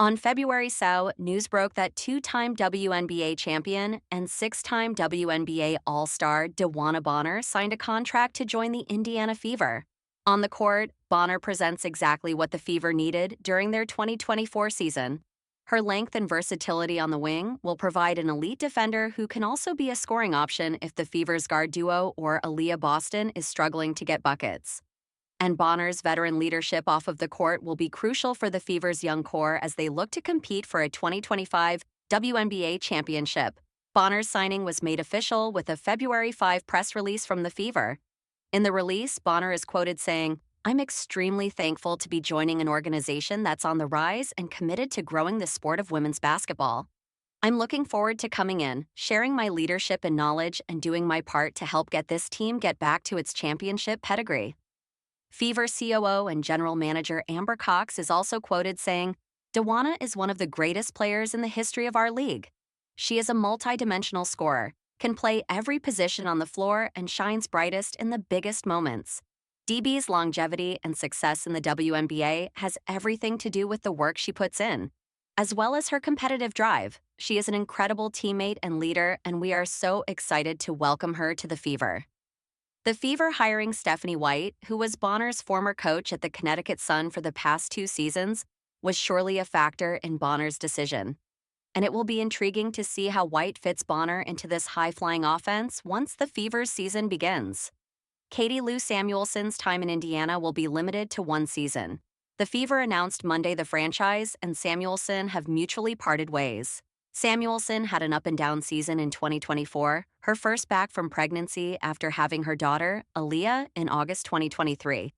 On February news broke that two-time WNBA champion and six-time WNBA All-Star DeWanna Bonner signed a contract to join the Indiana Fever. On the court, Bonner presents exactly what the Fever needed during their 2024 season. Her length and versatility on the wing will provide an elite defender who can also be a scoring option if the Fever's guard duo or Aaliyah Boston is struggling to get buckets. And Bonner's veteran leadership off of the court will be crucial for the Fever's young core as they look to compete for a 2025 WNBA championship. Bonner's signing was made official with a February 5 press release from the Fever. In the release, Bonner is quoted saying, "I'm extremely thankful to be joining an organization that's on the rise and committed to growing the sport of women's basketball. I'm looking forward to coming in, sharing my leadership and knowledge, and doing my part to help get this team get back to its championship pedigree." Fever COO and General Manager Amber Cox is also quoted saying, "DeWanna is one of the greatest players in the history of our league. She is a multi-dimensional scorer, can play every position on the floor, and shines brightest in the biggest moments. DB's longevity and success in the WNBA has everything to do with the work she puts in, as well as her competitive drive. She is an incredible teammate and leader, and we are so excited to welcome her to the Fever." The Fever hiring Stephanie White, who was Bonner's former coach at the Connecticut Sun for the past 2 seasons, was surely a factor in Bonner's decision. And it will be intriguing to see how White fits Bonner into this high-flying offense once the Fever's season begins. Katie Lou Samuelson's time in Indiana will be limited to 1 season. The Fever announced Monday the franchise and Samuelson have mutually parted ways. Samuelson had an up-and-down season in 2024, her first back from pregnancy after having her daughter, Aaliyah, in August 2023.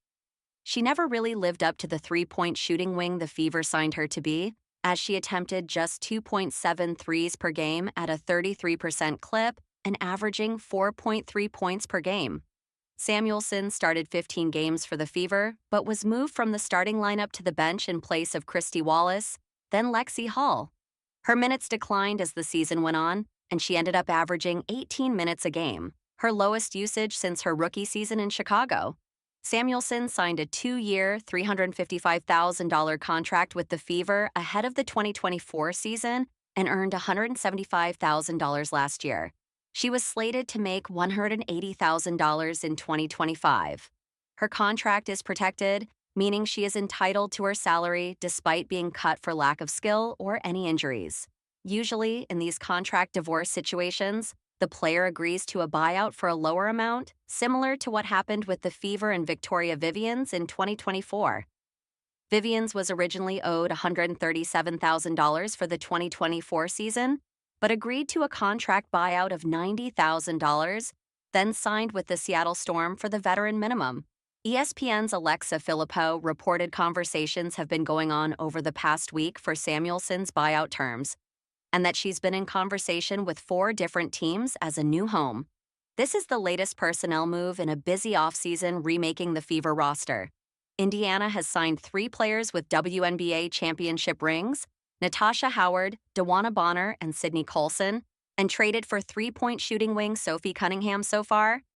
She never really lived up to the three-point shooting wing the Fever signed her to be, as she attempted just 2.7 threes per game at a 33% clip and averaging 4.3 points per game. Samuelson started 15 games for the Fever, but was moved from the starting lineup to the bench in place of Christy Wallace, then Lexi Hall. Her minutes declined as the season went on, and she ended up averaging 18 minutes a game, her lowest usage since her rookie season in Chicago. Samuelson signed a 2-year, $355,000 contract with the Fever ahead of the 2024 season and earned $175,000 last year. She was slated to make $180,000 in 2025. Her contract is protected, meaning she is entitled to her salary despite being cut for lack of skill or any injuries. Usually, in these contract divorce situations, the player agrees to a buyout for a lower amount, similar to what happened with the Fever and Victoria Vivians in 2024. Vivians was originally owed $137,000 for the 2024 season, but agreed to a contract buyout of $90,000, then signed with the Seattle Storm for the veteran minimum. ESPN's Alexa Filippo reported conversations have been going on over the past week for Samuelson's buyout terms, and that she's been in conversation with 4 different teams as a new home. This is the latest personnel move in a busy offseason remaking the Fever roster. Indiana has signed 3 players with WNBA championship rings, Natasha Howard, DeWanna Bonner, and Sydney Colson, and traded for three-point shooting wing Sophie Cunningham so far,